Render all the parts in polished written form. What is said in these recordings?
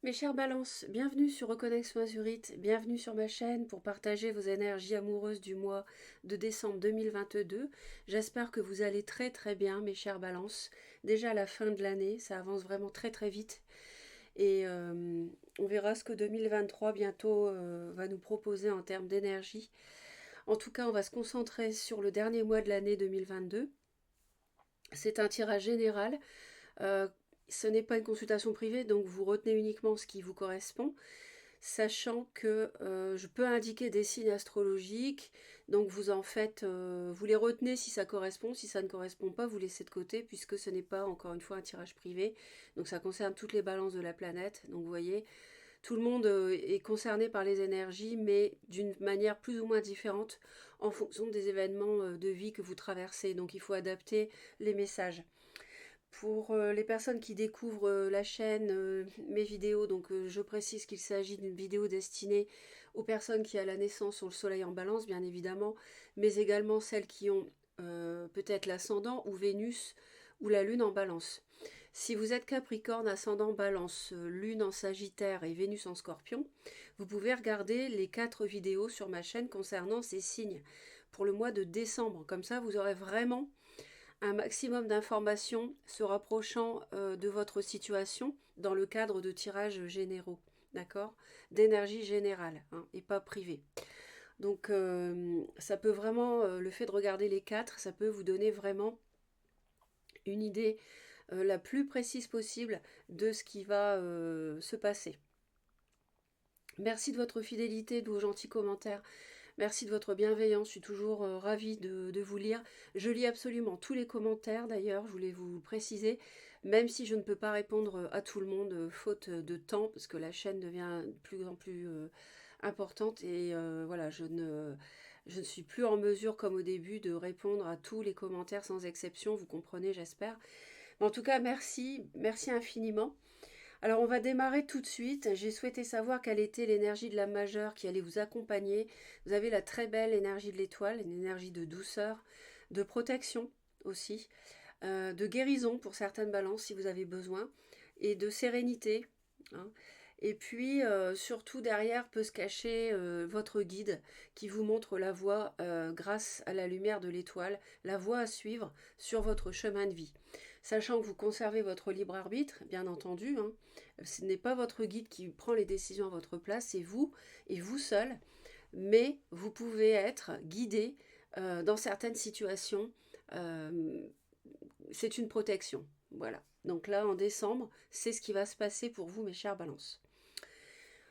Mes chères balances, bienvenue sur Reconnexion Azurite, bienvenue sur ma chaîne pour partager vos énergies amoureuses du mois de décembre 2022. J'espère que vous allez très très bien, mes chères balances. Déjà à la fin de l'année, ça avance vraiment très très vite. Et on verra ce que 2023 bientôt va nous proposer en termes d'énergie. En tout cas, on va se concentrer sur le dernier mois de l'année 2022. C'est un tirage général. Euh, Ce n'est pas une consultation privée, donc vous retenez uniquement ce qui vous correspond, sachant que je peux indiquer des signes astrologiques, donc vous en faites, vous les retenez si ça correspond, si ça ne correspond pas, vous laissez de côté, puisque ce n'est pas, encore une fois, un tirage privé, donc ça concerne toutes les balances de la planète, donc vous voyez, tout le monde est concerné par les énergies, mais d'une manière plus ou moins différente en fonction des événements de vie que vous traversez, donc il faut adapter les messages. Pour les personnes qui découvrent la chaîne, mes vidéos, donc je précise qu'il s'agit d'une vidéo destinée aux personnes qui à la naissance ont le soleil en balance, bien évidemment, mais également celles qui ont peut-être l'ascendant ou Vénus ou la lune en balance. Si vous êtes Capricorne, ascendant balance, lune en Sagittaire et Vénus en Scorpion, vous pouvez regarder les 4 vidéos sur ma chaîne concernant ces signes pour le mois de décembre. Comme ça, vous aurez vraiment un maximum d'informations se rapprochant de votre situation dans le cadre de tirages généraux, d'accord, d'énergie générale, hein, et pas privée. Donc ça peut vraiment, le fait de regarder les 4, ça peut vous donner vraiment une idée la plus précise possible de ce qui va se passer. Merci de votre fidélité, de vos gentils commentaires. Merci de votre bienveillance, je suis toujours ravie de vous lire. Je lis absolument tous les commentaires d'ailleurs, je voulais vous préciser, même si je ne peux pas répondre à tout le monde, faute de temps, parce que la chaîne devient de plus en plus importante et voilà, je ne suis plus en mesure, comme au début, de répondre à tous les commentaires sans exception, vous comprenez, j'espère. Mais en tout cas, merci, merci infiniment. Alors on va démarrer tout de suite. J'ai souhaité savoir quelle était l'énergie de la majeure qui allait vous accompagner. Vous avez la très belle énergie de l'étoile, une énergie de douceur, de protection aussi, de guérison pour certaines balances si vous avez besoin, et de sérénité, hein. Et puis surtout derrière peut se cacher votre guide qui vous montre la voie grâce à la lumière de l'étoile, la voie à suivre sur votre chemin de vie. Sachant que vous conservez votre libre arbitre, bien entendu, hein, ce n'est pas votre guide qui prend les décisions à votre place, c'est vous et vous seul, mais vous pouvez être guidé dans certaines situations. euh, c'est une protection. Voilà. Donc là, en décembre, c'est ce qui va se passer pour vous, mes chers balances.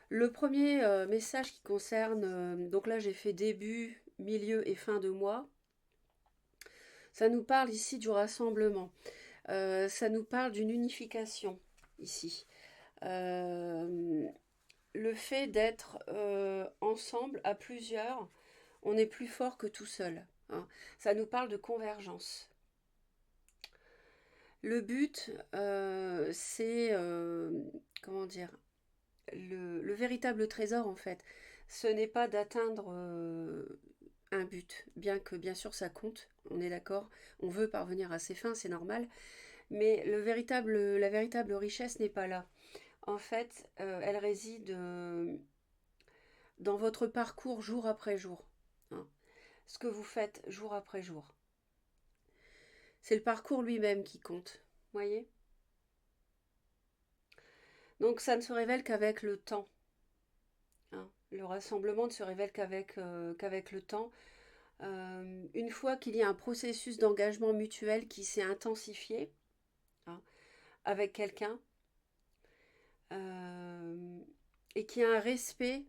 Le premier message qui concerne, donc là j'ai fait début, milieu et fin de mois, ça nous parle ici du rassemblement. Ça nous parle d'une unification ici. Euh, le fait d'être ensemble à plusieurs, on est plus fort que tout seul, hein. Ça nous parle de convergence. Le but, c'est, comment dire, le véritable trésor en fait, ce n'est pas d'atteindre un but, bien que bien sûr ça compte, on est d'accord, on veut parvenir à ses fins, c'est normal, mais la véritable richesse n'est pas là. En fait, elle réside dans votre parcours jour après jour, hein. Ce que vous faites jour après jour. C'est le parcours lui-même qui compte, voyez. Donc ça ne se révèle qu'avec le temps, hein. Le rassemblement ne se révèle qu'avec le temps. Une fois qu'il y a un processus d'engagement mutuel qui s'est intensifié, hein, avec quelqu'un, euh, et qu'il y a un respect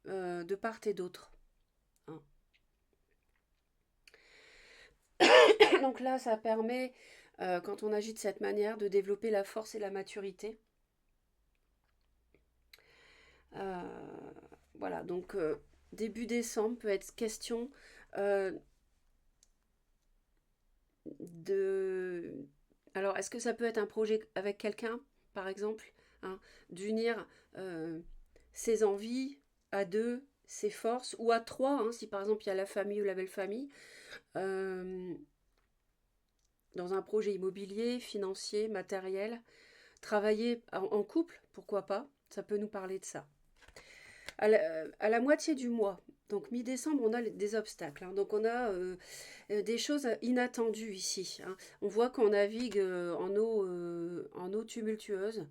de part et d'autre, hein. Donc là, ça permet, quand on agit de cette manière, de développer la force et la maturité. Euh, voilà, donc début décembre peut être question euh, de... Alors, est-ce que ça peut être un projet avec quelqu'un, par exemple, hein, d'unir ses envies à deux, ses forces, ou à trois, hein, si par exemple il y a la famille ou la belle famille, euh, dans un projet immobilier, financier, matériel, travailler en couple pourquoi pas, ça peut nous parler de ça. À la moitié du mois, donc mi-décembre, on a des obstacles, hein. Donc on a des choses inattendues ici, hein. On voit qu'on navigue en eau tumultueuse.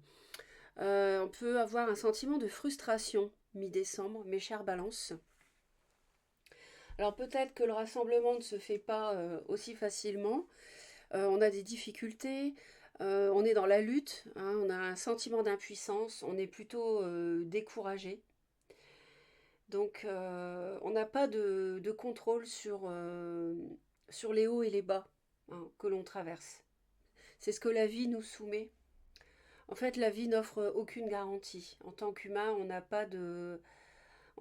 On peut avoir un sentiment de frustration mi-décembre, mes chères balances. Alors peut-être que le rassemblement ne se fait pas aussi facilement. On a des difficultés, on est dans la lutte, hein, on a un sentiment d'impuissance, on est plutôt découragé. Donc on n'a pas de contrôle sur les hauts et les bas, hein, que l'on traverse. C'est ce que la vie nous soumet. En fait, la vie n'offre aucune garantie. En tant qu'humain, on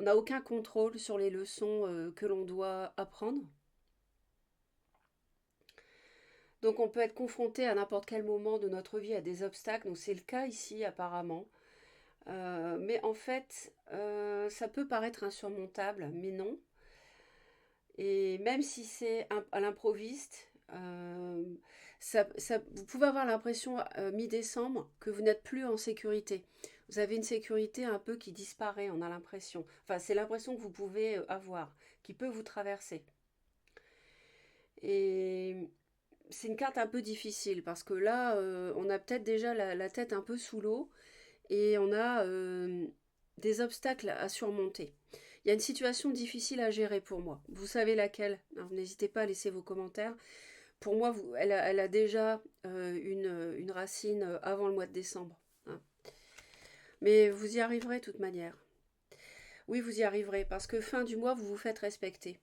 n'a aucun contrôle sur les leçons que l'on doit apprendre. Donc on peut être confronté à n'importe quel moment de notre vie à des obstacles. Donc c'est le cas ici apparemment. Mais en fait, ça peut paraître insurmontable, mais non. Et même si c'est à l'improviste, vous pouvez avoir l'impression mi-décembre que vous n'êtes plus en sécurité. Vous avez une sécurité un peu qui disparaît, on a l'impression. Enfin, c'est l'impression que vous pouvez avoir, qui peut vous traverser. Et c'est une carte un peu difficile parce que là, on a peut-être déjà la tête un peu sous l'eau et on a des obstacles à surmonter. Il y a une situation difficile à gérer pour moi. Vous savez laquelle? Alors, n'hésitez pas à laisser vos commentaires. Pour moi, elle a déjà une racine avant le mois de décembre, hein. Mais vous y arriverez de toute manière. Oui, vous y arriverez parce que fin du mois, vous vous faites respecter,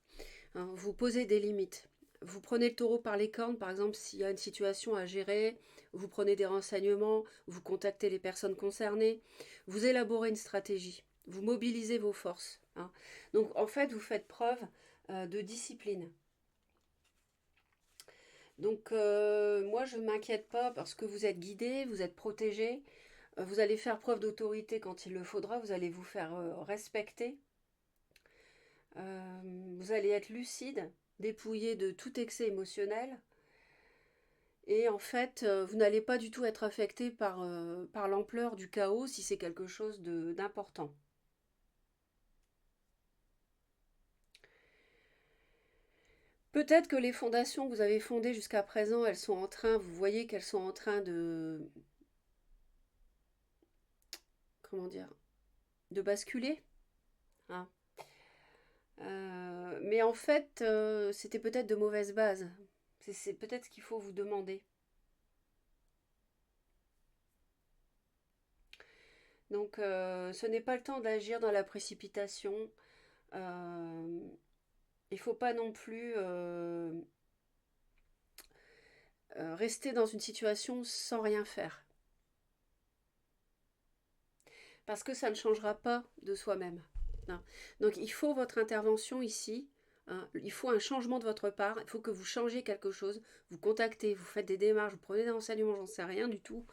hein. Vous posez des limites. Vous prenez le taureau par les cornes, par exemple, s'il y a une situation à gérer, vous prenez des renseignements, vous contactez les personnes concernées, vous élaborez une stratégie, vous mobilisez vos forces, hein. Donc, en fait, vous faites preuve de discipline. Donc, moi, je ne m'inquiète pas parce que vous êtes guidé, vous êtes protégé, vous allez faire preuve d'autorité quand il le faudra, vous allez vous faire respecter. Vous allez être lucide, dépouillé de tout excès émotionnel. Et en fait, vous n'allez pas du tout être affecté par l'ampleur du chaos si c'est quelque chose d'important. Peut-être que les fondations que vous avez fondées jusqu'à présent, vous voyez qu'elles sont en train comment dire, de basculer, hein. Mais en fait, c'était peut-être de mauvaises bases. C'est peut-être ce qu'il faut vous demander. Donc, ce n'est pas le temps d'agir dans la précipitation. Euh, il ne faut pas non plus rester dans une situation sans rien faire. Parce que ça ne changera pas de soi-même, hein. Donc, il faut votre intervention ici, hein. Il faut un changement de votre part. Il faut que vous changiez quelque chose. Vous contactez, vous faites des démarches, vous prenez des renseignements, j'en sais rien du tout.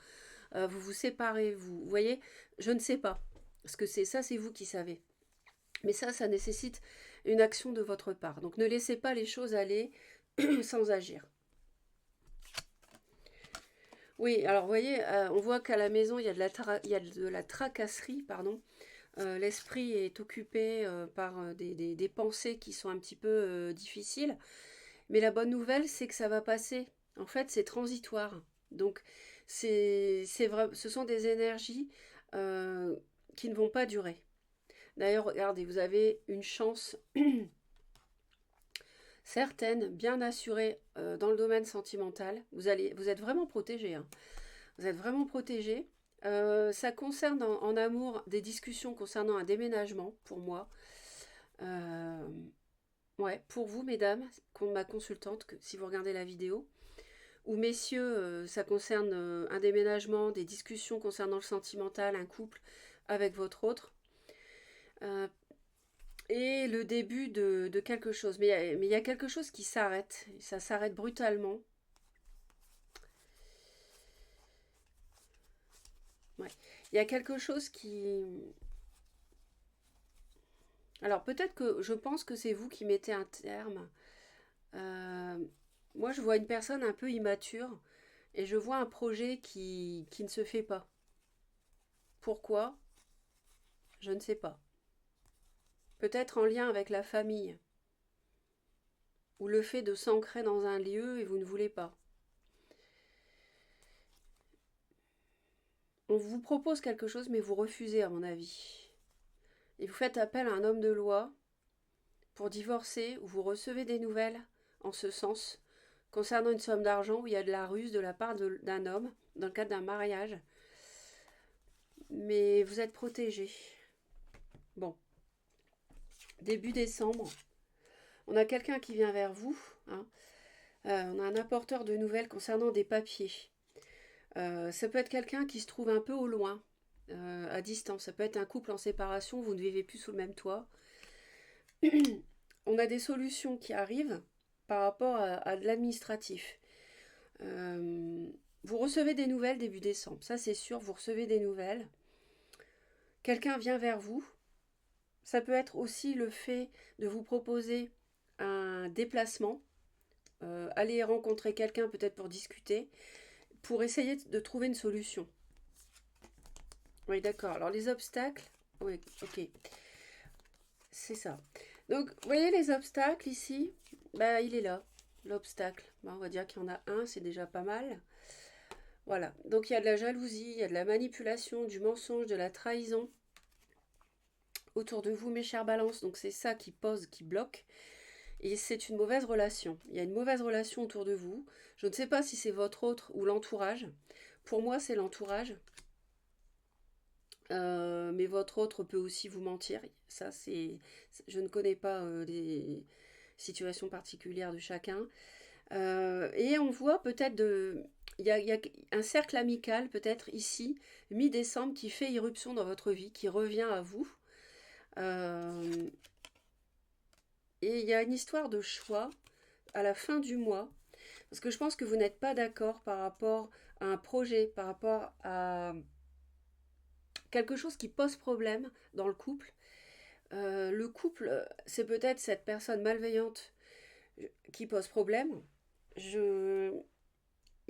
Vous vous séparez, vous voyez, je ne sais pas. Parce que c'est vous qui savez. Mais ça nécessite une action de votre part. Donc ne laissez pas les choses aller sans agir. Oui, alors vous voyez, on voit qu'à la maison, il y a de la tracasserie, pardon. L'esprit est occupé par des pensées qui sont un petit peu difficiles. Mais la bonne nouvelle, c'est que ça va passer. En fait, c'est transitoire. Donc, ce sont des énergies qui ne vont pas durer. D'ailleurs, regardez, vous avez une chance certaine, bien assurée dans le domaine sentimental. Vous êtes vraiment protégé, hein. Vous êtes vraiment protégé. Ça concerne en amour des discussions concernant un déménagement, pour moi. Euh, ouais, pour vous, mesdames, ma consultante, si vous regardez la vidéo. Ou messieurs, ça concerne un déménagement, des discussions concernant le sentimental, un couple avec votre autre. Et le début de quelque chose. Mais il y a quelque chose qui s'arrête. Ça s'arrête brutalement. Ouais. Il y a quelque chose qui... Alors peut-être que je pense que c'est vous qui mettez un terme. Euh, Moi, je vois une personne un peu immature et je vois un projet qui ne se fait pas. Pourquoi? Je ne sais pas. Peut-être en lien avec la famille, ou le fait de s'ancrer dans un lieu et vous ne voulez pas. On vous propose quelque chose, mais vous refusez, à mon avis. Et vous faites appel à un homme de loi pour divorcer, ou vous recevez des nouvelles en ce sens, concernant une somme d'argent où il y a de la ruse de la part d'un homme, dans le cadre d'un mariage. Mais vous êtes protégé. Bon. Début décembre, on a quelqu'un qui vient vers vous. Hein. On a un apporteur de nouvelles concernant des papiers. Ça peut être quelqu'un qui se trouve un peu au loin, à distance. Ça peut être un couple en séparation, vous ne vivez plus sous le même toit. On a des solutions qui arrivent par rapport à de l'administratif. Vous recevez des nouvelles début décembre, ça c'est sûr, vous recevez des nouvelles. Quelqu'un vient vers vous. Ça peut être aussi le fait de vous proposer un déplacement, aller rencontrer quelqu'un peut-être pour discuter, pour essayer de trouver une solution. Oui, d'accord. Alors les obstacles, oui, ok, c'est ça. Donc, vous voyez les obstacles ici, bah, il est là, l'obstacle. Bah, on va dire qu'il y en a un, c'est déjà pas mal. Voilà, donc il y a de la jalousie, il y a de la manipulation, du mensonge, de la trahison autour de vous, mes chers balances. Donc c'est ça qui pose, qui bloque. Et c'est une mauvaise relation. Il y a une mauvaise relation autour de vous. Je ne sais pas si c'est votre autre ou l'entourage. Pour moi, c'est l'entourage. Mais votre autre peut aussi vous mentir. Ça, c'est. Je ne connais pas les situations particulières de chacun. Et on voit peut-être de. Il y a un cercle amical, peut-être ici, mi-décembre, qui fait irruption dans votre vie, qui revient à vous. Et il y a une histoire de choix à la fin du mois, parce que je pense que vous n'êtes pas d'accord par rapport à un projet, par rapport à quelque chose qui pose problème dans le couple. Le couple, c'est peut-être cette personne malveillante qui pose problème. Il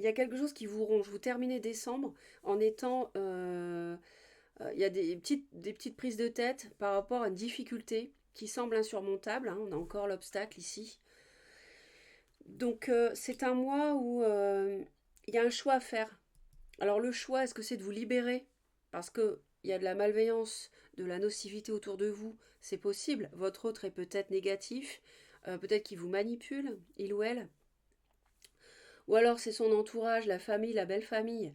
y a quelque chose qui vous ronge. Vous terminez décembre en étant... il y a des petites prises de tête par rapport à une difficulté qui semble insurmontable. Hein. On a encore l'obstacle ici. Donc c'est un mois où il y a un choix à faire. Alors le choix, est-ce que c'est de vous libérer parce que il y a de la malveillance, de la nocivité autour de vous? C'est possible. Votre autre est peut-être négatif, peut-être qu'il vous manipule, il ou elle. Ou alors c'est son entourage, la famille, la belle famille,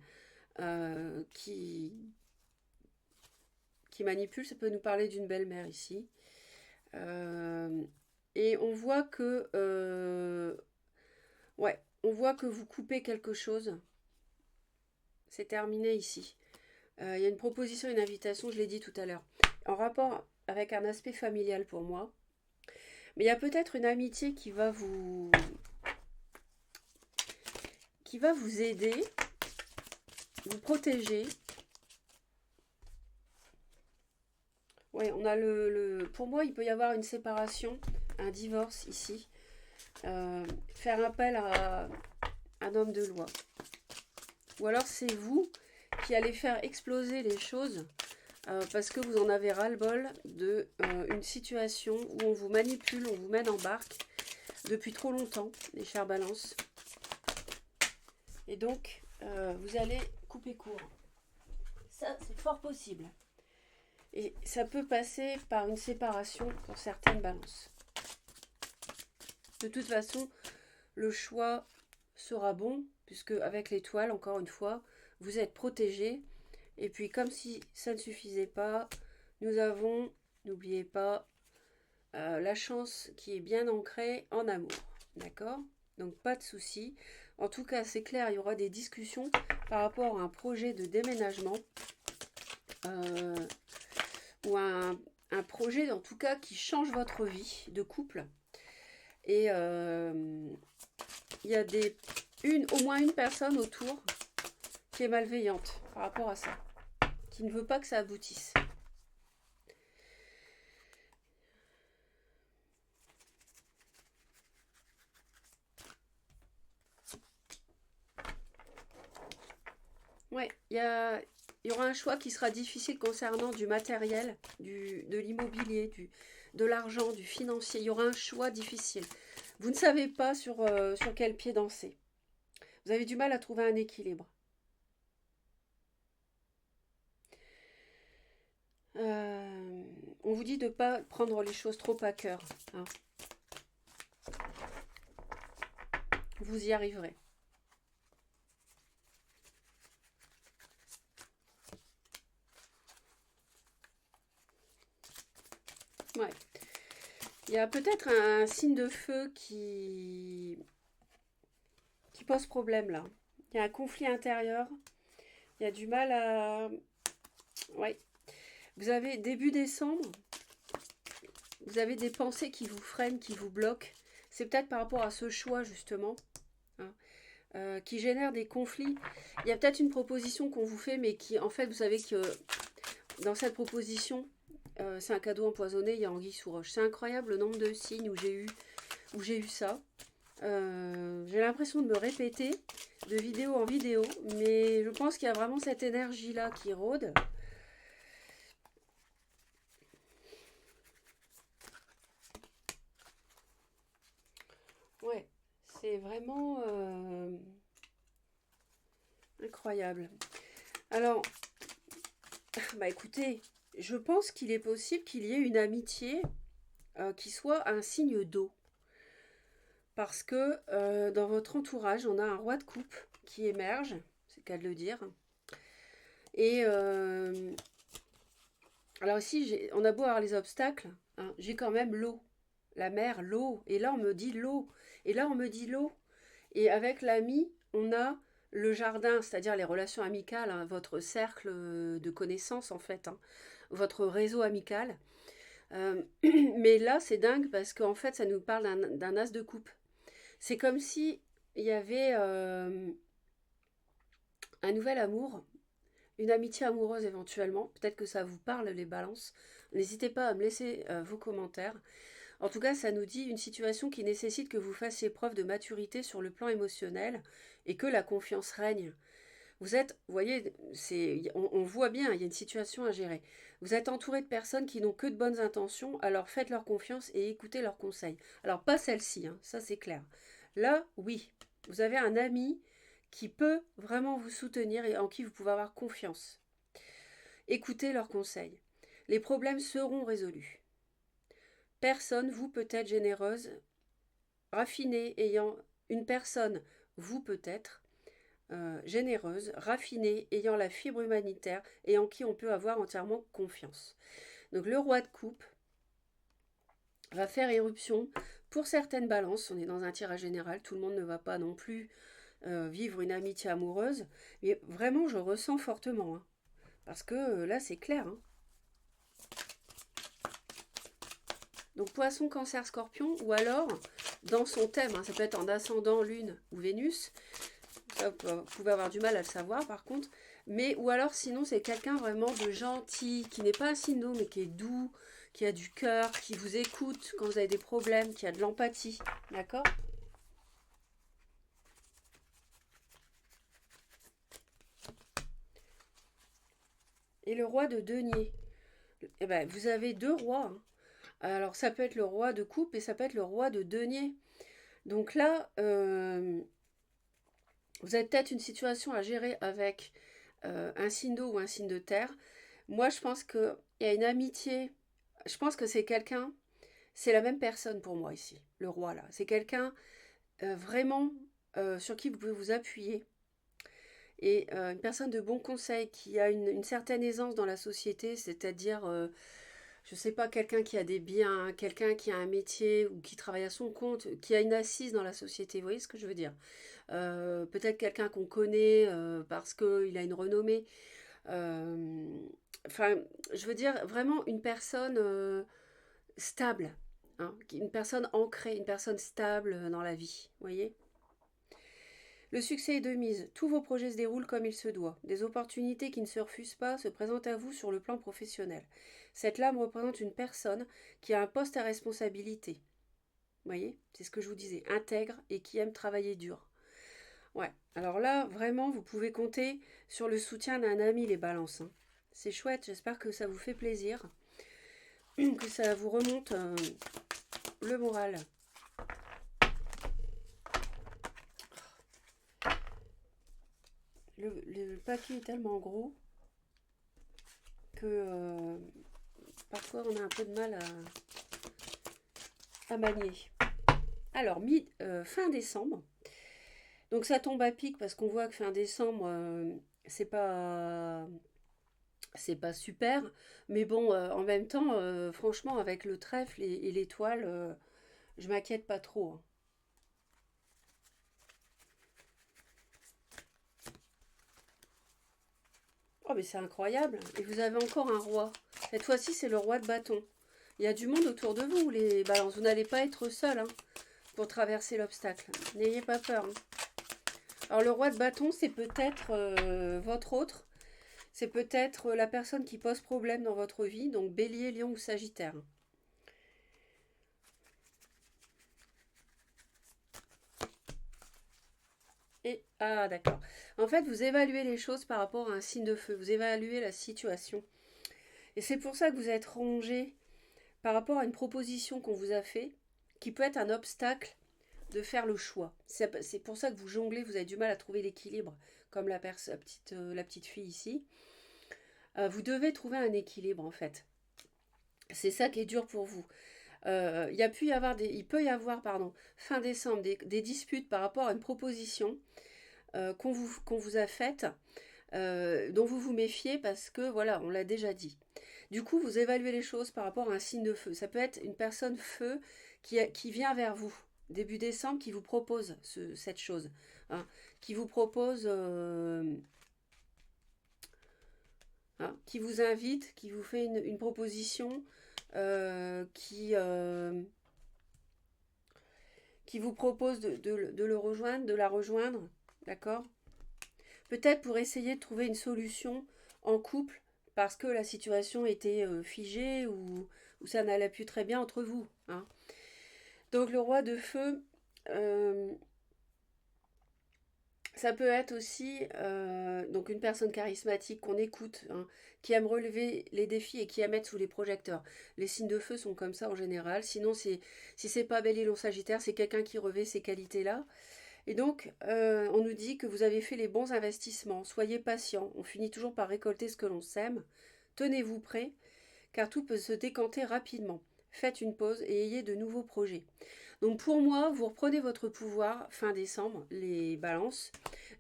qui manipule. Ça peut nous parler d'une belle-mère ici. Et on voit que ouais, on voit que vous coupez quelque chose. C'est terminé ici. Il y a une proposition, une invitation, je l'ai dit tout à l'heure, en rapport avec un aspect familial pour moi. Mais il y a peut-être une amitié qui va vous aider, vous protéger. Ouais, on a pour moi, il peut y avoir une séparation, un divorce ici. Faire appel à un homme de loi. Ou alors c'est vous qui allez faire exploser les choses parce que vous en avez ras-le-bol de une situation où on vous manipule, on vous mène en barque depuis trop longtemps, les chères balances. Et donc, vous allez couper court. Ça, c'est fort possible. Et ça peut passer par une séparation pour certaines balances. De toute façon, le choix sera bon, puisque avec l'étoile, encore une fois, vous êtes protégé. Et puis, comme si ça ne suffisait pas, nous avons, n'oubliez pas, la chance qui est bien ancrée en amour. D'accord? Donc, pas de souci. En tout cas, c'est clair, il y aura des discussions par rapport à un projet de déménagement ou un projet, en tout cas, qui change votre vie de couple. Et il y a au moins une personne autour qui est malveillante par rapport à ça, qui ne veut pas que ça aboutisse. Ouais, il y a Il y aura un choix qui sera difficile concernant du matériel, de l'immobilier, de l'argent, du financier. Il y aura un choix difficile. Vous ne savez pas sur quel pied danser. Vous avez du mal à trouver un équilibre. On vous dit de ne pas prendre les choses trop à cœur, hein. Vous y arriverez. Ouais. Il y a peut-être un signe de feu qui pose problème là. Il y a un conflit intérieur. Il y a du mal à... Ouais. Vous avez début décembre, vous avez des pensées qui vous freinent, qui vous bloquent. C'est peut-être par rapport à ce choix justement, hein, qui génère des conflits. Il y a peut-être une proposition qu'on vous fait, mais qui en fait, vous savez que dans cette proposition, c'est un cadeau empoisonné, il y a anguille sous roche. C'est incroyable le nombre de signes où j'ai eu ça. J'ai l'impression de me répéter de vidéo en vidéo, mais je pense qu'il y a vraiment cette énergie-là qui rôde. Ouais, c'est vraiment incroyable. Alors, bah écoutez, je pense qu'il est possible qu'il y ait une amitié qui soit un signe d'eau. Parce que dans votre entourage, on a un roi de coupe qui émerge, c'est le cas de le dire. Et alors ici, on a beau avoir les obstacles, hein, j'ai quand même l'eau, la mer, l'eau. Et là, on me dit l'eau. Et là, on me dit l'eau. Et avec l'ami, on a le jardin, c'est-à-dire les relations amicales, hein, votre cercle de connaissances en fait, hein, votre réseau amical. Mais là, c'est dingue parce qu'en fait, ça nous parle d'un as de coupe. C'est comme si il y avait un nouvel amour, une amitié amoureuse éventuellement. Peut-être que ça vous parle les balances. N'hésitez pas à me laisser vos commentaires. En tout cas, ça nous dit une situation qui nécessite que vous fassiez preuve de maturité sur le plan émotionnel et que la confiance règne. Vous êtes, vous voyez, on voit bien, il y a une situation à gérer. Vous êtes entouré de personnes qui n'ont que de bonnes intentions, alors faites leur confiance et écoutez leurs conseils. Alors pas celle-ci, hein, ça c'est clair. Là, oui, vous avez un ami qui peut vraiment vous soutenir et en qui vous pouvez avoir confiance. Écoutez leurs conseils. Les problèmes seront résolus. Personne, vous peut être généreuse, raffinée, ayant une personne, vous peut-être, généreuse, raffinée, ayant la fibre humanitaire et en qui on peut avoir entièrement confiance. Donc le roi de coupe va faire éruption pour certaines balances. On est dans un tirage général, tout le monde ne va pas non plus vivre une amitié amoureuse, mais vraiment je ressens fortement, hein, parce que là c'est clair. Hein. Donc poisson, cancer, scorpion, ou alors dans son thème, hein, ça peut être en ascendant, lune ou Vénus, ça, vous pouvez avoir du mal à le savoir par contre, mais ou alors sinon c'est quelqu'un vraiment de gentil, qui n'est pas un signe d'eau mais qui est doux, qui a du cœur, qui vous écoute quand vous avez des problèmes, qui a de l'empathie, d'accord? Et le roi de denier, eh ben, vous avez deux rois, hein. Alors ça peut être le roi de coupe et ça peut être le roi de denier. Donc là, vous avez peut-être une situation à gérer avec un signe d'eau ou un signe de terre. Moi, je pense qu'il y a une amitié. Je pense que c'est quelqu'un, c'est la même personne pour moi ici, le roi là. C'est quelqu'un vraiment sur qui vous pouvez vous appuyer. Et une personne de bon conseil qui a une certaine aisance dans la société, c'est-à-dire, je ne sais pas, quelqu'un qui a des biens, quelqu'un qui a un métier ou qui travaille à son compte, qui a une assise dans la société. Vous voyez ce que je veux dire? Peut-être quelqu'un qu'on connaît parce qu'il a une renommée. Euh, Enfin, je veux dire vraiment une personne stable, hein, une personne ancrée, une personne stable dans la vie, vous voyez. Le succès est de mise, tous vos projets se déroulent comme il se doit. Des opportunités qui ne se refusent pas se présentent à vous sur le plan professionnel. Cette lame représente une personne qui a un poste à responsabilité. Vous voyez, c'est ce que je vous disais, intègre et qui aime travailler dur. Ouais, alors là, vraiment, vous pouvez compter sur le soutien d'un ami, les balances, hein. C'est chouette, j'espère que ça vous fait plaisir, que ça vous remonte le moral. Le papier est tellement gros que parfois on a un peu de mal à manier. Alors, fin décembre, donc ça tombe à pic parce qu'on voit que fin décembre, c'est pas c'est pas super, mais bon, en même temps, franchement, avec le trèfle et l'étoile, je m'inquiète pas trop, hein. Oh, mais c'est incroyable! Et vous avez encore un roi. Cette fois-ci, c'est le roi de bâton. Il y a du monde autour de vous, les balances. Vous n'allez pas être seul, hein, pour traverser l'obstacle. N'ayez pas peur, hein. Alors, le roi de bâton, c'est peut-être votre autre. C'est peut-être la personne qui pose problème dans votre vie, donc Bélier, Lion ou Sagittaire. Ah, d'accord. En fait, vous évaluez les choses par rapport à un signe de feu. Vous évaluez la situation. Et c'est pour ça que vous êtes rongé par rapport à une proposition qu'on vous a fait, qui peut être un obstacle de faire le choix. C'est pour ça que vous jonglez, vous avez du mal à trouver l'équilibre, comme la petite fille ici. Vous devez trouver un équilibre, en fait. C'est ça qui est dur pour vous. Il peut y avoir, pardon, fin décembre, des disputes par rapport à une proposition qu'on vous a faite, dont vous vous méfiez parce que, voilà, on l'a déjà dit. Du coup, vous évaluez les choses par rapport à un signe de feu. Ça peut être une personne feu qui vient vers vous, début décembre, qui vous propose cette chose, hein, qui vous propose, qui vous invite, qui vous fait une proposition, qui vous propose de le rejoindre, de la rejoindre, d'accord? Peut-être pour essayer de trouver une solution en couple parce que la situation était figée ou ça n'allait plus très bien entre vous, hein. Donc le roi de feu, euh, ça peut être aussi donc une personne charismatique qu'on écoute, hein, qui aime relever les défis et qui aime être sous les projecteurs. Les signes de feu sont comme ça en général. Sinon, si c'est pas Bélier ou Sagittaire, c'est quelqu'un qui revêt ces qualités-là. Et donc, on nous dit que vous avez fait les bons investissements. Soyez patient. On finit toujours par récolter ce que l'on sème. Tenez-vous prêt, car tout peut se décanter rapidement. Faites une pause et ayez de nouveaux projets. Donc pour moi, vous reprenez votre pouvoir fin décembre, les balances.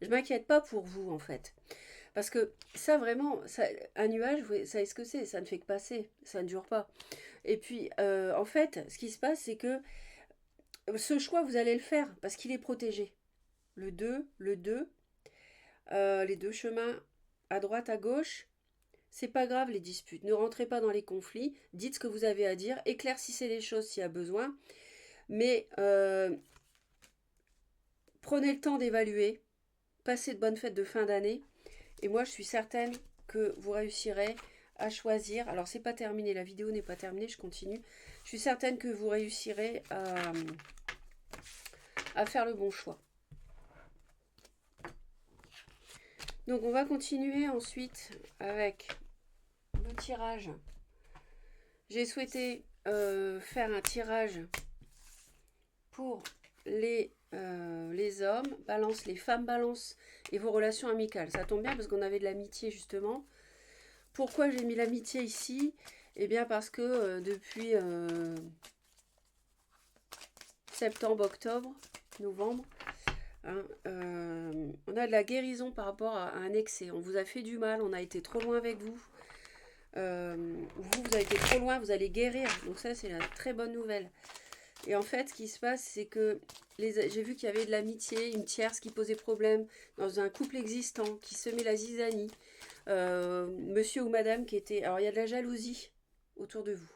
Je m'inquiète pas pour vous en fait. Parce que ça vraiment, un nuage, vous savez ce que c'est, ça ne fait que passer, ça ne dure pas. Et puis en fait, ce qui se passe, c'est que ce choix, vous allez le faire parce qu'il est protégé. Le 2, les deux chemins à droite, à gauche, c'est pas grave les disputes. Ne rentrez pas dans les conflits, dites ce que vous avez à dire, éclaircissez les choses s'il y a besoin, mais prenez le temps d'évaluer, passez de bonnes fêtes de fin d'année, et moi je suis certaine que vous réussirez à choisir. Alors c'est pas terminé, la vidéo n'est pas terminée, je continue. Je suis certaine que vous réussirez à faire le bon choix. Donc on va continuer ensuite avec le tirage. J'ai souhaité faire un tirage pour les hommes, balance, les femmes balance et vos relations amicales. Ça tombe bien parce qu'on avait de l'amitié justement. Pourquoi j'ai mis l'amitié ici? Eh bien parce que depuis septembre, octobre, novembre, hein, on a de la guérison par rapport à un excès. On vous a fait du mal, on a été trop loin avec vous. Vous avez été trop loin, vous allez guérir. Donc ça, c'est la très bonne nouvelle. Et en fait, ce qui se passe, c'est que j'ai vu qu'il y avait de l'amitié, une tierce qui posait problème dans un couple existant, qui semait la zizanie. Monsieur ou madame qui était... Alors, il y a de la jalousie autour de vous.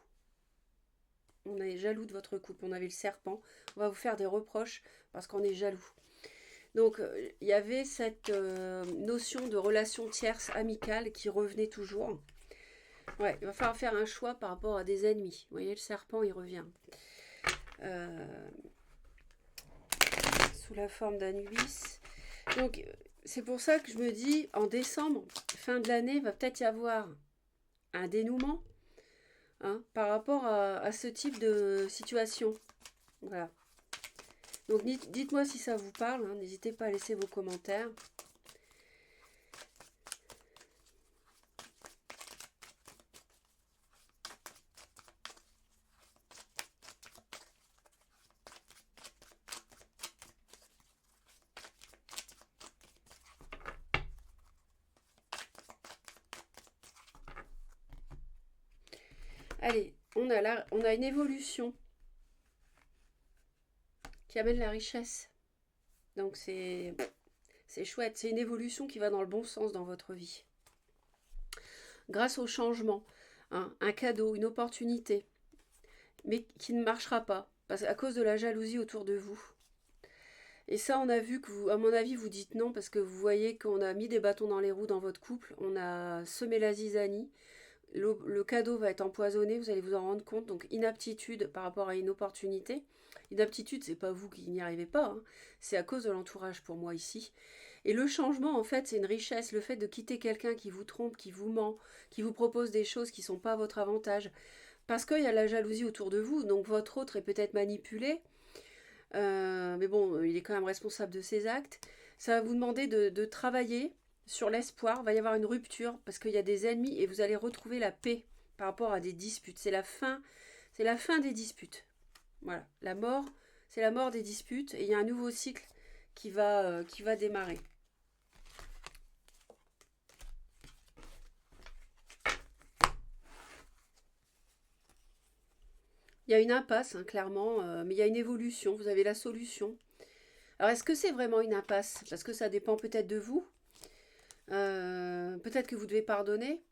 On est jaloux de votre couple. On avait le serpent. On va vous faire des reproches parce qu'on est jaloux. Donc, il y avait cette notion de relation tierce amicale qui revenait toujours. Ouais, il va falloir faire un choix par rapport à des ennemis. Vous voyez, le serpent, il revient. Sous la forme d'Anubis. Donc, c'est pour ça que je me dis, en décembre, fin de l'année, va peut-être y avoir un dénouement, hein, par rapport à ce type de situation. Voilà. Donc, dites-moi si ça vous parle, hein, n'hésitez pas à laisser vos commentaires. Allez, on a une évolution qui amène la richesse. Donc c'est chouette, c'est une évolution qui va dans le bon sens dans votre vie. Grâce au changement, hein, un cadeau, une opportunité, mais qui ne marchera pas, à cause de la jalousie autour de vous. Et ça, on a vu que vous, à mon avis, vous dites non parce que vous voyez qu'on a mis des bâtons dans les roues dans votre couple, on a semé la zizanie, le cadeau va être empoisonné, vous allez vous en rendre compte, donc inaptitude par rapport à une opportunité. Inaptitude, c'est pas vous qui n'y arrivez pas, hein, c'est à cause de l'entourage pour moi ici. Et le changement, en fait, c'est une richesse, le fait de quitter quelqu'un qui vous trompe, qui vous ment, qui vous propose des choses qui ne sont pas à votre avantage, parce qu'il y a la jalousie autour de vous, donc votre autre est peut-être manipulé, mais bon, il est quand même responsable de ses actes. Ça va vous demander de travailler sur l'espoir. Il va y avoir une rupture parce qu'il y a des ennemis et vous allez retrouver la paix par rapport à des disputes. C'est la fin des disputes. Voilà, la mort, c'est la mort des disputes et il y a un nouveau cycle qui va démarrer. Il y a une impasse, hein, clairement, mais il y a une évolution, vous avez la solution. Alors, est-ce que c'est vraiment une impasse? Parce que ça dépend peut-être de vous. Peut-être que vous devez pardonner.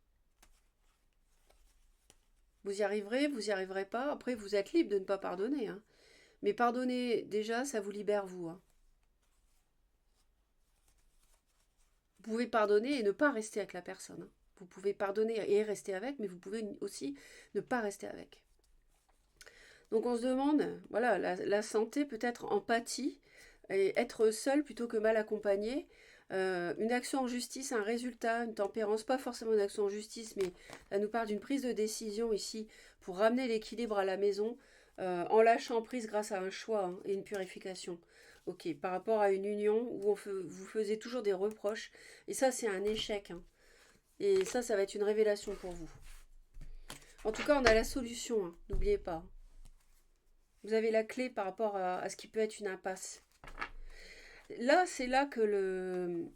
Vous y arriverez, vous y arriverez pas. Après, vous êtes libre de ne pas pardonner, hein. Mais pardonner, déjà, ça vous libère, vous, hein. Vous pouvez pardonner et ne pas rester avec la personne, hein. Vous pouvez pardonner et rester avec, mais vous pouvez aussi ne pas rester avec. Donc on se demande, voilà, la santé peut être empathie, et être seul plutôt que mal accompagné. Une action en justice, un résultat, une tempérance, pas forcément une action en justice, mais ça nous parle d'une prise de décision ici pour ramener l'équilibre à la maison, en lâchant prise grâce à un choix, hein, et une purification. Ok, par rapport à une union où vous faisiez toujours des reproches, et ça c'est un échec, hein. Et ça va être une révélation pour vous. En tout cas, on a la solution, hein, n'oubliez pas. Vous avez la clé par rapport à ce qui peut être une impasse. Là, c'est là que le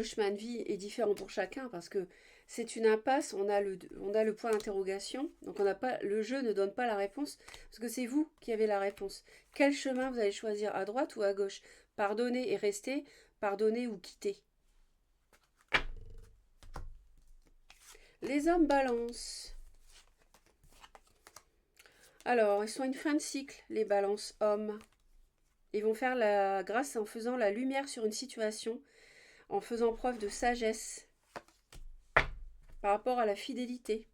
chemin de vie est différent pour chacun parce que c'est une impasse, on a le point d'interrogation, donc on n'a pas, le jeu ne donne pas la réponse parce que c'est vous qui avez la réponse. Quel chemin vous allez choisir, à droite ou à gauche? Pardonner et rester, pardonner ou quitter. Les hommes balance. Alors, ils sont à une fin de cycle, les balances hommes. Ils vont faire la grâce en faisant la lumière sur une situation, en faisant preuve de sagesse par rapport à la fidélité.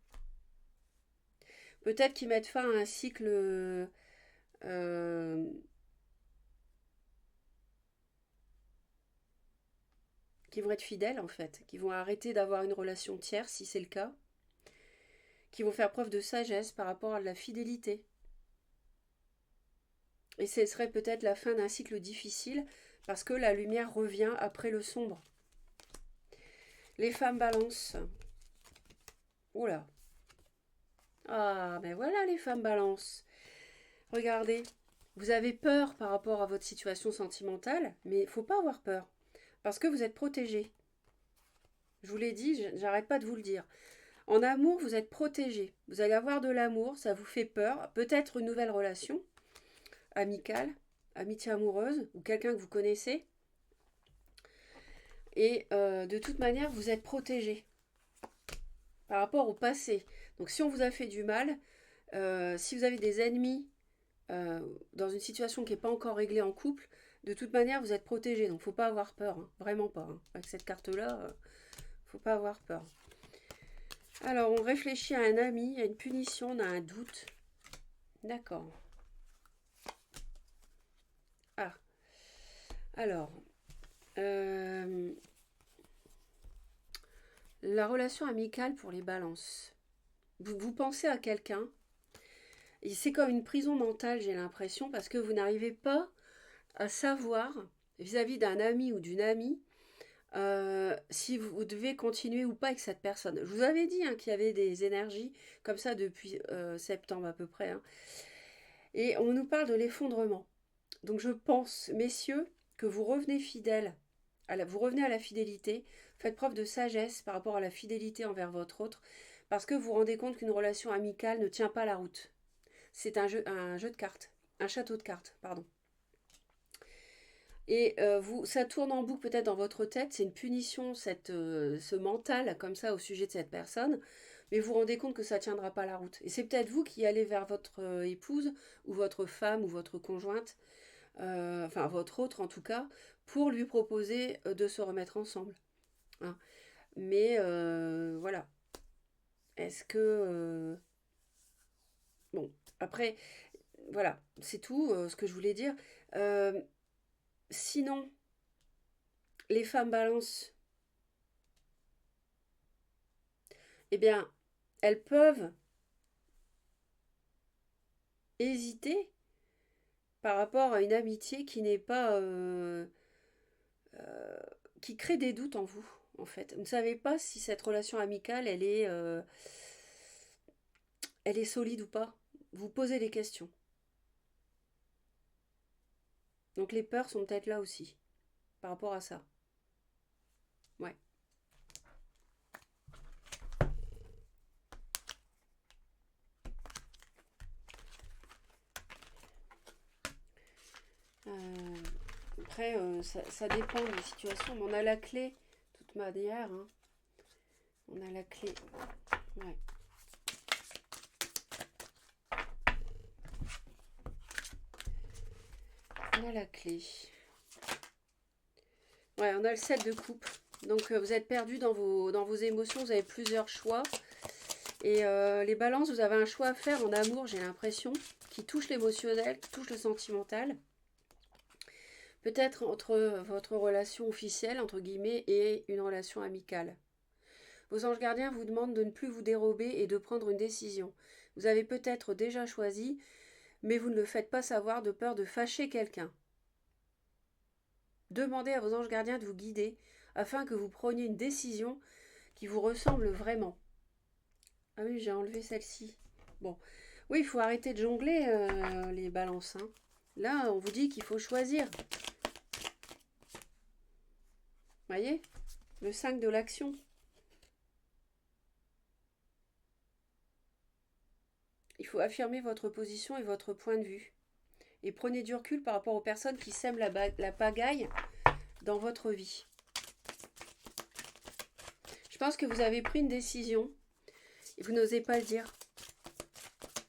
Peut-être qu'ils mettent fin à un cycle qui vont être fidèles en fait, qui vont arrêter d'avoir une relation tierce si c'est le cas, qui vont faire preuve de sagesse par rapport à la fidélité. Et ce serait peut-être la fin d'un cycle difficile parce que la lumière revient après le sombre. Les femmes balance. Oula. Ah, ben voilà les femmes balance. Regardez, vous avez peur par rapport à votre situation sentimentale, mais il ne faut pas avoir peur, parce que vous êtes protégé. Je vous l'ai dit, j'arrête pas de vous le dire. En amour, vous êtes protégé. Vous allez avoir de l'amour, ça vous fait peur, peut-être une nouvelle relation, amicale, amitié amoureuse, ou quelqu'un que vous connaissez. Et de toute manière, vous êtes protégé par rapport au passé. Donc si on vous a fait du mal, si vous avez des ennemis dans une situation qui n'est pas encore réglée en couple, de toute manière, vous êtes protégé. Donc, il ne faut pas avoir peur. Hein, vraiment pas. Hein. Avec cette carte-là, il ne faut pas avoir peur. Alors, on réfléchit à un ami, à une punition, on a un doute. D'accord. Ah. Alors, Euh, la relation amicale pour les balances. Vous pensez à quelqu'un, et c'est comme une prison mentale, j'ai l'impression, parce que vous n'arrivez pas à savoir, vis-à-vis d'un ami ou d'une amie, si vous devez continuer ou pas avec cette personne. Je vous avais dit qu'il y avait des énergies comme ça depuis septembre à peu près. Et on nous parle de l'effondrement. Donc je pense, messieurs, que vous revenez fidèles, vous revenez à la fidélité, faites preuve de sagesse par rapport à la fidélité envers votre autre, parce que vous vous rendez compte qu'une relation amicale ne tient pas la route. C'est un jeu de cartes, un château de cartes, pardon. Et ça tourne en boucle peut-être dans votre tête, c'est une punition, ce mental comme ça au sujet de cette personne, mais vous vous rendez compte que ça ne tiendra pas la route. Et c'est peut-être vous qui allez vers votre épouse ou votre femme ou votre conjointe, enfin votre autre en tout cas, pour lui proposer de se remettre ensemble. Hein. Mais voilà, est-ce que... bon, après, voilà, c'est tout ce que je voulais dire. Euh, Sinon, les femmes balance, eh bien, elles peuvent hésiter par rapport à une amitié qui n'est pas... euh, qui crée des doutes en vous, en fait. Vous ne savez pas si cette relation amicale, elle est solide ou pas. Vous posez des questions. Donc les peurs sont peut-être là aussi, par rapport à ça. Ouais. Euh, Après, ça dépend des situations, mais on a la clé, de toute manière. Hein. On a la clé. Ouais. On a la clé. Ouais, on a le 7 de coupe. Donc vous êtes perdu dans vos émotions, vous avez plusieurs choix. Et les balances, vous avez un choix à faire en amour, j'ai l'impression, qui touche l'émotionnel, qui touche le sentimental. Peut-être entre votre relation officielle, entre guillemets, et une relation amicale. Vos anges gardiens vous demandent de ne plus vous dérober et de prendre une décision. Vous avez peut-être déjà choisi, mais vous ne le faites pas savoir de peur de fâcher quelqu'un. Demandez à vos anges gardiens de vous guider afin que vous preniez une décision qui vous ressemble vraiment. Ah oui, j'ai enlevé celle-ci. Bon, oui, il faut arrêter de jongler les balances. Hein. Là, on vous dit qu'il faut choisir. Voyez, le 5 de l'action. Il faut affirmer votre position et votre point de vue. Et prenez du recul par rapport aux personnes qui sèment la pagaille dans votre vie. Je pense que vous avez pris une décision et vous n'osez pas le dire.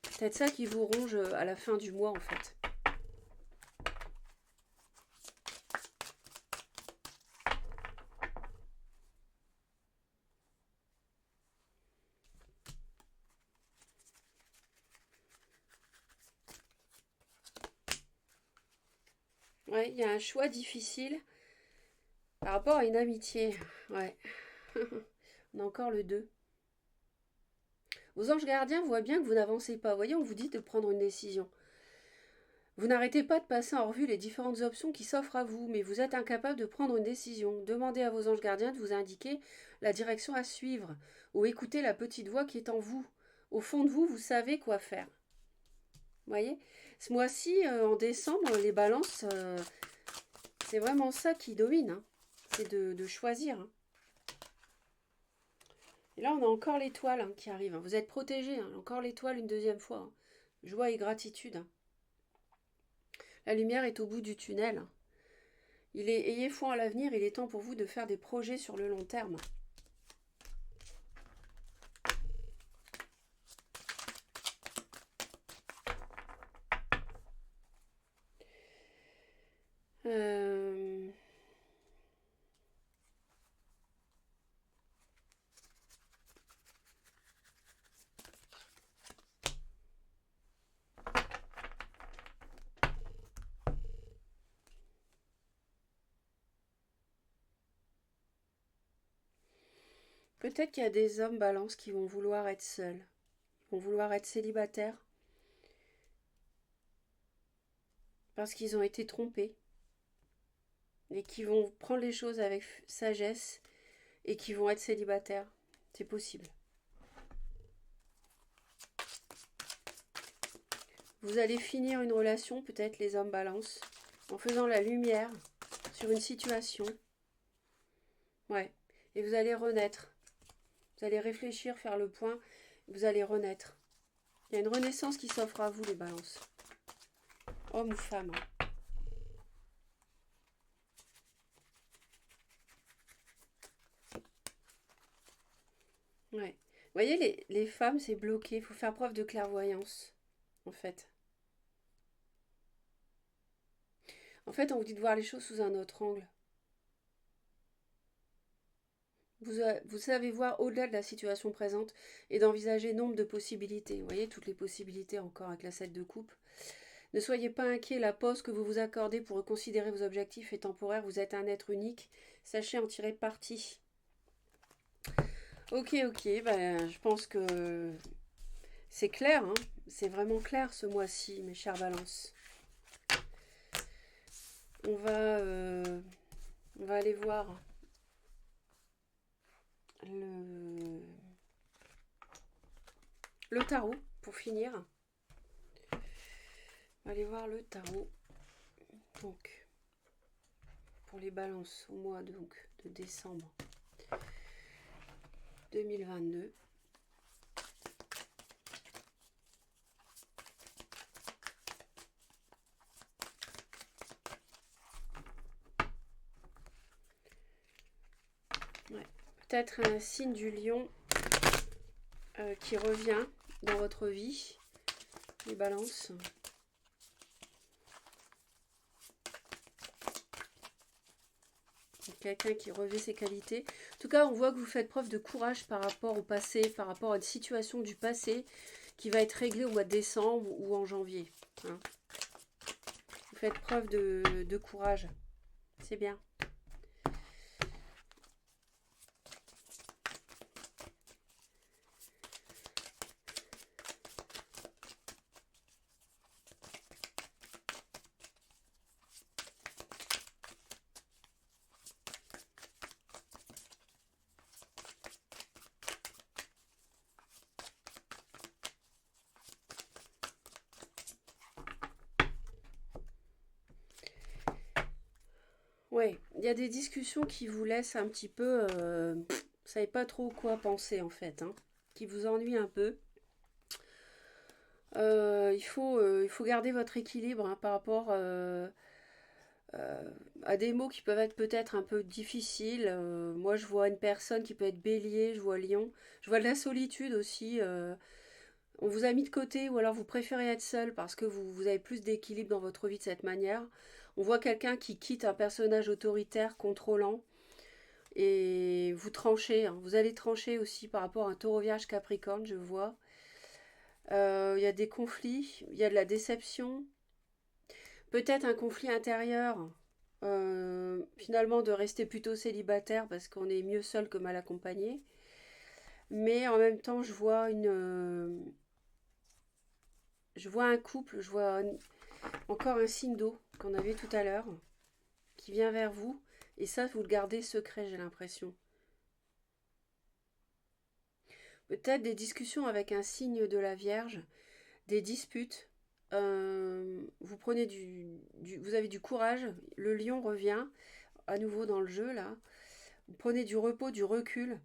C'est peut-être ça qui vous ronge à la fin du mois en fait. Ouais, il y a un choix difficile par rapport à une amitié. Ouais. On a encore le 2. Vos anges gardiens voient bien que vous n'avancez pas. Vous voyez, on vous dit de prendre une décision. Vous n'arrêtez pas de passer en revue les différentes options qui s'offrent à vous, mais vous êtes incapable de prendre une décision. Demandez à vos anges gardiens de vous indiquer la direction à suivre, ou écoutez la petite voix qui est en vous. Au fond de vous, vous savez quoi faire. Vous voyez, ce mois-ci, en décembre, les balances, c'est vraiment ça qui domine. Hein. C'est de choisir. Hein. Et là, on a encore l'étoile qui arrive. Hein. Vous êtes protégés. Hein. Encore l'étoile une deuxième fois. Hein. Joie et gratitude. Hein. La lumière est au bout du tunnel. Ayez foi en l'avenir, il est temps pour vous de faire des projets sur le long terme. Euh... Peut-être qu'il y a des hommes balance qui vont vouloir être seuls, vont vouloir être célibataires parce qu'ils ont été trompés et qui vont prendre les choses avec sagesse et qui vont être célibataires. C'est possible. Vous allez finir une relation, peut-être les hommes balance, en faisant la lumière sur une situation. Ouais. Et vous allez renaître. Vous allez réfléchir, faire le point. Vous allez renaître. Il y a une renaissance qui s'offre à vous, les balances. Homme ou femme. Ouais. Vous voyez, les femmes, c'est bloqué. Il faut faire preuve de clairvoyance, en fait. En fait, on vous dit de voir les choses sous un autre angle. Vous savez voir au-delà de la situation présente et d'envisager nombre de possibilités. Vous voyez, toutes les possibilités encore avec la 7 de coupe. Ne soyez pas inquiet, la pause que vous vous accordez pour reconsidérer vos objectifs est temporaire. Vous êtes un être unique. Sachez en tirer parti. Ok, ben, je pense que c'est clair. Hein, c'est vraiment clair ce mois-ci, mes chers balances. On va aller voir le tarot pour finir. On va aller voir le tarot. Donc, pour les balances au mois donc, de décembre 2022. Ouais. Peut-être un signe du lion qui revient dans votre vie, les balances. Quelqu'un qui revêt ses qualités. En tout cas, on voit que vous faites preuve de courage par rapport au passé, par rapport à une situation du passé qui va être réglée au mois de décembre ou en janvier. Hein. Vous faites preuve de courage. C'est bien. Ouais, il y a des discussions qui vous laissent un petit peu... vous savez pas trop quoi penser en fait, hein, qui vous ennuient un peu. Il faut garder votre équilibre hein, par rapport à des mots qui peuvent être peut-être un peu difficiles. Moi, je vois une personne qui peut être bélier, je vois lion. Je vois de la solitude aussi. On vous a mis de côté ou alors vous préférez être seul parce que vous avez plus d'équilibre dans votre vie de cette manière. On voit quelqu'un qui quitte un personnage autoritaire, contrôlant. Et vous tranchez. Hein. Vous allez trancher aussi par rapport à un taureau vierge capricorne, je vois. Il y a des conflits, il y a de la déception. Peut-être un conflit intérieur. Finalement de rester plutôt célibataire parce qu'on est mieux seul que mal accompagné. Mais en même temps, je vois un couple, je vois encore un signe d'eau qu'on avait tout à l'heure qui vient vers vous. Et ça, vous le gardez secret, j'ai l'impression. Peut-être des discussions avec un signe de la Vierge, des disputes. Vous prenez vous avez du courage. Le lion revient à nouveau dans le jeu là. Vous prenez du repos, du recul.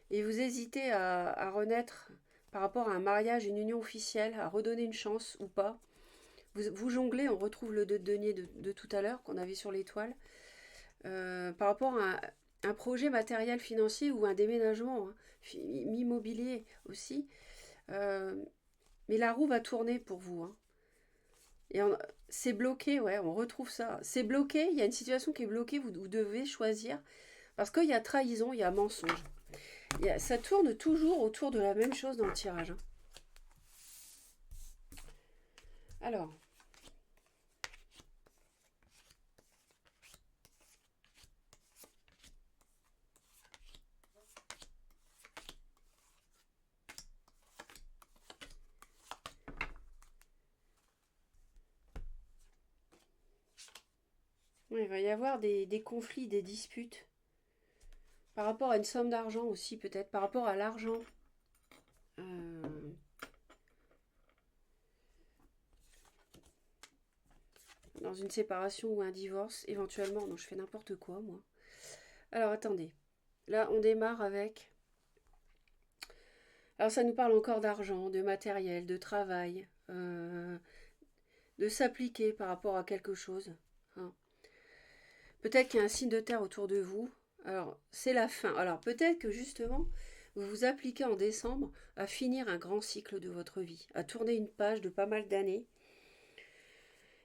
Et vous hésitez à renaître par rapport à un mariage, une union officielle, à redonner une chance ou pas. Vous jonglez, on retrouve le 2 de denier de tout à l'heure qu'on avait sur l'étoile. Par rapport à un projet matériel financier ou un déménagement hein, immobilier aussi. Mais la roue va tourner pour vous. Hein. Et c'est bloqué, ouais, on retrouve ça. C'est bloqué, il y a une situation qui est bloquée, vous devez choisir. Parce qu'il y a trahison, il y a mensonge. Ça tourne toujours autour de la même chose dans le tirage. Hein. Alors. Ouais, il va y avoir des conflits, des disputes. Par rapport à une somme d'argent aussi, peut-être. Par rapport à l'argent. Euh, dans une séparation ou un divorce, éventuellement. Non, je fais n'importe quoi, moi. Alors, attendez. Là, on démarre avec... Alors, ça nous parle encore d'argent, de matériel, de travail, de s'appliquer par rapport à quelque chose. Hein. Peut-être qu'il y a un signe de terre autour de vous. Alors, c'est la fin. Alors, peut-être que justement, vous vous appliquez en décembre à finir un grand cycle de votre vie, à tourner une page de pas mal d'années.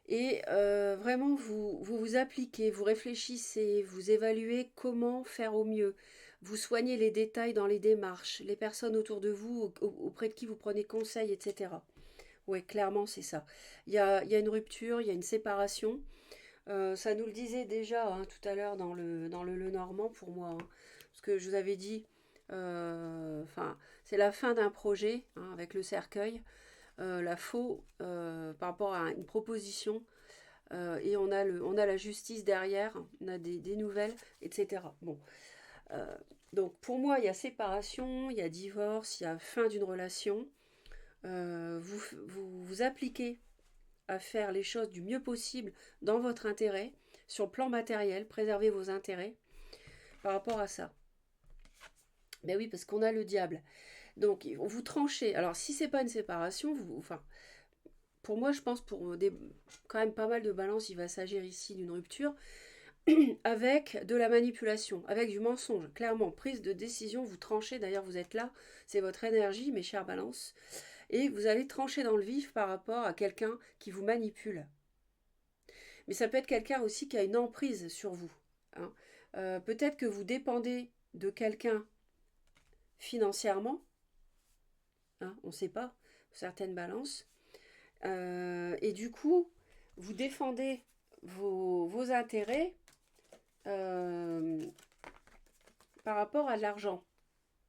Et vraiment, vous appliquez, vous réfléchissez, vous évaluez comment faire au mieux. Vous soignez les détails dans les démarches, les personnes autour de vous, auprès de qui vous prenez conseil, etc. Oui, clairement, c'est ça. Il y a une rupture, il y a une séparation. Ça nous le disait déjà hein, tout à l'heure dans le Lenormand pour moi. Hein, parce que je vous avais dit, enfin, c'est la fin d'un projet hein, avec le cercueil, la faux par rapport à une proposition. Et on a la justice derrière, on a des nouvelles, etc. Bon, euh, donc pour moi, il y a séparation, il y a divorce, il y a fin d'une relation. Vous appliquez à faire les choses du mieux possible dans votre intérêt, sur le plan matériel, préserver vos intérêts par rapport à ça. Ben oui, parce qu'on a le diable. Donc, vous tranchez. Alors, si c'est pas une séparation, enfin, pour moi, je pense pour quand même pas mal de balance, il va s'agir ici d'une rupture avec de la manipulation, avec du mensonge. Clairement, prise de décision, vous tranchez. D'ailleurs, vous êtes là, c'est votre énergie, mes chères balances. Et vous allez trancher dans le vif par rapport à quelqu'un qui vous manipule. Mais ça peut être quelqu'un aussi qui a une emprise sur vous. Hein. Peut-être que vous dépendez de quelqu'un financièrement, hein, on ne sait pas, certaines balances. Et du coup, vous défendez vos intérêts euh, par rapport à de l'argent,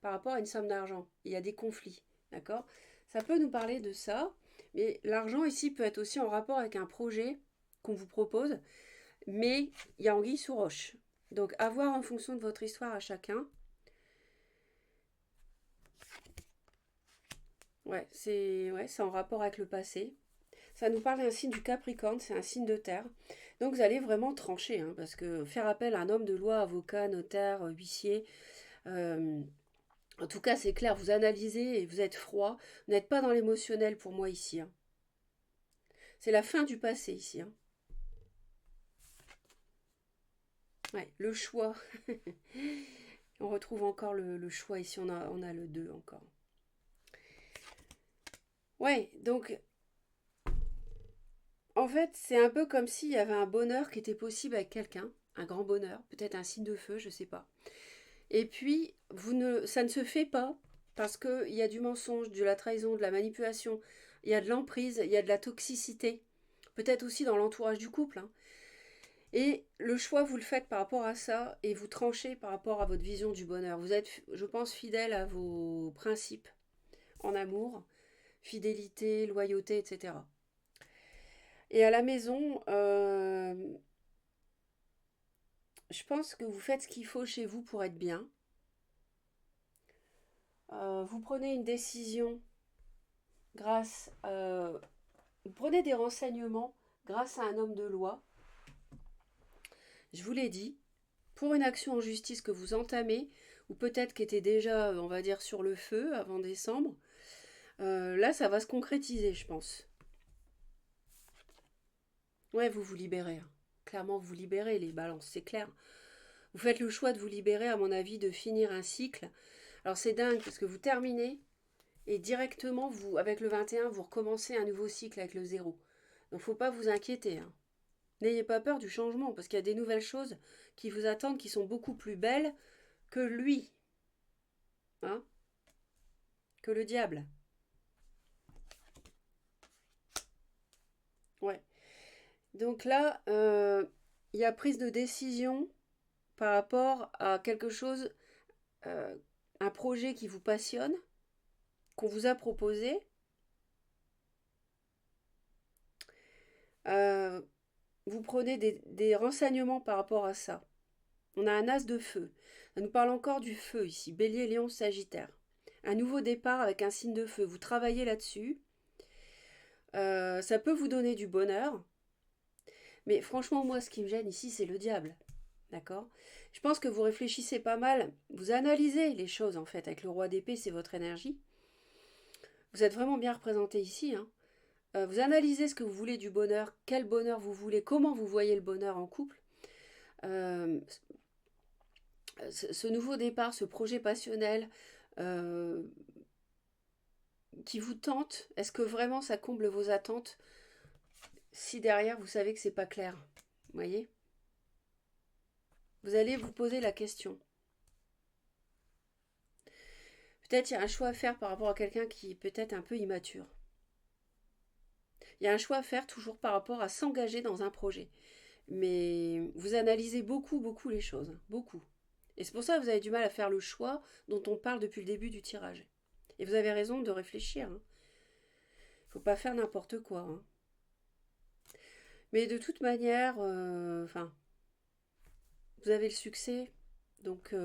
par rapport à une somme d'argent. Il y a des conflits, d'accord? Ça peut nous parler de ça, mais l'argent ici peut être aussi en rapport avec un projet qu'on vous propose, mais il y a anguille sous roche. Donc, à voir en fonction de votre histoire à chacun. Ouais, c'est en rapport avec le passé. Ça nous parle d'un signe du Capricorne, c'est un signe de terre. Donc vous allez vraiment trancher, hein, parce que faire appel à un homme de loi, avocat, notaire, huissier, euh, en tout cas c'est clair, vous analysez et vous êtes froid. Vous n'êtes pas dans l'émotionnel pour moi ici. Hein. C'est la fin du passé ici. Hein. Ouais, le choix. On retrouve encore le choix ici, on a le 2 encore. Ouais, donc en fait, c'est un peu comme s'il y avait un bonheur qui était possible avec quelqu'un, un grand bonheur, peut-être un signe de feu, je sais pas. Et puis, ça ne se fait pas parce qu'il y a du mensonge, de la trahison, de la manipulation, il y a de l'emprise, il y a de la toxicité, peut-être aussi dans l'entourage du couple. Hein. Et le choix, vous le faites par rapport à ça et vous tranchez par rapport à votre vision du bonheur. Vous êtes, je pense, fidèle à vos principes en amour, fidélité, loyauté, etc. Et à la maison, je pense que vous faites ce qu'il faut chez vous pour être bien. Vous prenez une décision grâce... vous prenez des renseignements grâce à un homme de loi. Je vous l'ai dit, pour une action en justice que vous entamez, ou peut-être qui était déjà, on va dire, sur le feu avant décembre, là, ça va se concrétiser, je pense. Ouais, vous vous libérez. Hein. Clairement, vous libérez les balances, c'est clair. Vous faites le choix de vous libérer, à mon avis, de finir un cycle. Alors c'est dingue, parce que vous terminez, et directement, vous, avec le 21, vous recommencez un nouveau cycle avec le 0. Donc faut pas vous inquiéter. Hein. N'ayez pas peur du changement, parce qu'il y a des nouvelles choses qui vous attendent, qui sont beaucoup plus belles que lui, hein, que le diable. Ouais. Donc là, il y a prise de décision par rapport à quelque chose, euh, un projet qui vous passionne, qu'on vous a proposé. Euh, vous prenez des renseignements par rapport à ça. On a un as de feu. Ça nous parle encore du feu ici. Bélier, Lion, Sagittaire. Un nouveau départ avec un signe de feu. Vous travaillez là-dessus. Ça peut vous donner du bonheur. Mais franchement, moi, ce qui me gêne ici, c'est le diable. D'accord? Je pense que vous réfléchissez pas mal. Vous analysez les choses, en fait. Avec le roi d'épée, c'est votre énergie. Vous êtes vraiment bien représenté ici. Hein. Vous analysez ce que vous voulez du bonheur, quel bonheur vous voulez, comment vous voyez le bonheur en couple. Euh, ce nouveau départ, ce projet passionnel euh, qui vous tente, est-ce que vraiment ça comble vos attentes si derrière vous savez que c'est pas clair? Vous voyez? Vous allez vous poser la question. Peut-être il y a un choix à faire par rapport à quelqu'un qui est peut-être un peu immature. Il y a un choix à faire toujours par rapport à s'engager dans un projet. Mais vous analysez beaucoup, beaucoup les choses. Beaucoup. Et c'est pour ça que vous avez du mal à faire le choix dont on parle depuis le début du tirage. Et vous avez raison de réfléchir. Hein. Il ne faut pas faire n'importe quoi. Hein. Mais de toute manière, vous avez le succès. Donc,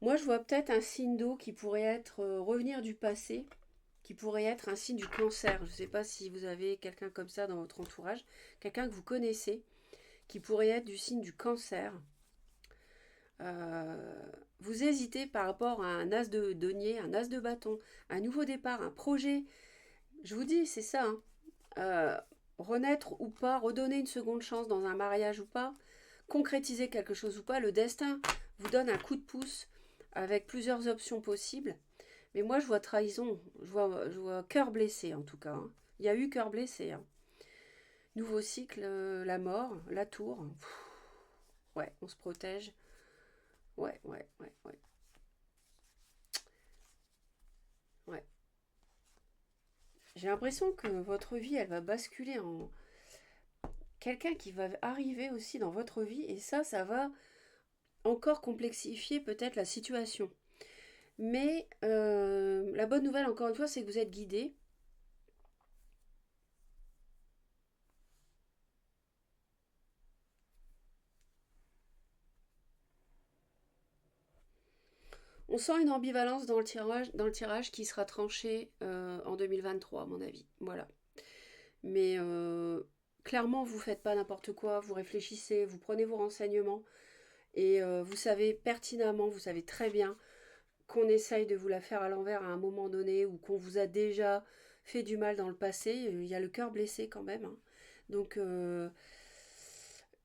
moi, je vois peut-être un signe d'eau qui pourrait être revenir du passé, qui pourrait être un signe du cancer. Je ne sais pas si vous avez quelqu'un comme ça dans votre entourage, quelqu'un que vous connaissez, qui pourrait être du signe du cancer. Vous hésitez par rapport à un as de denier, un as de bâton, un nouveau départ, un projet. Je vous dis, c'est ça. Hein. Renaître ou pas, redonner une seconde chance dans un mariage ou pas, concrétiser quelque chose ou pas, le destin vous donne un coup de pouce avec plusieurs options possibles. Mais moi, je vois trahison, je vois cœur blessé en tout cas. Hein. Il y a eu cœur blessé. Hein. Nouveau cycle, la mort, la tour. Pff, ouais, on se protège. Ouais, ouais, ouais, ouais. Ouais. J'ai l'impression que votre vie, elle va basculer en quelqu'un qui va arriver aussi dans votre vie et ça va encore complexifier peut-être la situation. Mais la bonne nouvelle, encore une fois, c'est que vous êtes guidé. On sent une ambivalence dans le tirage qui sera tranché en 2023, à mon avis. Voilà. Mais clairement, vous ne faites pas n'importe quoi, vous réfléchissez, vous prenez vos renseignements et vous savez pertinemment, vous savez très bien qu'on essaye de vous la faire à l'envers à un moment donné ou qu'on vous a déjà fait du mal dans le passé. Il y a le cœur blessé quand même. Hein. Donc,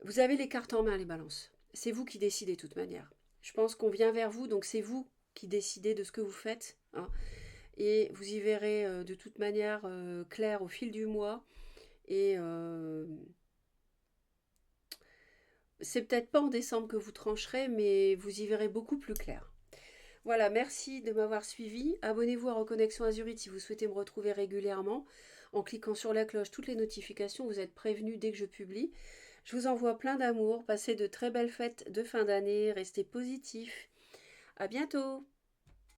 vous avez les cartes en main, les balances. C'est vous qui décidez de toute manière. Je pense qu'on vient vers vous, donc c'est vous qui décidez de ce que vous faites. Hein. Et vous y verrez de toute manière clair au fil du mois. Et c'est peut-être pas en décembre que vous trancherez, mais vous y verrez beaucoup plus clair. Voilà, merci de m'avoir suivi. Abonnez-vous à Reconnexion Azurite si vous souhaitez me retrouver régulièrement. En cliquant sur la cloche, toutes les notifications, vous êtes prévenus dès que je publie. Je vous envoie plein d'amour. Passez de très belles fêtes de fin d'année. Restez positifs. À bientôt.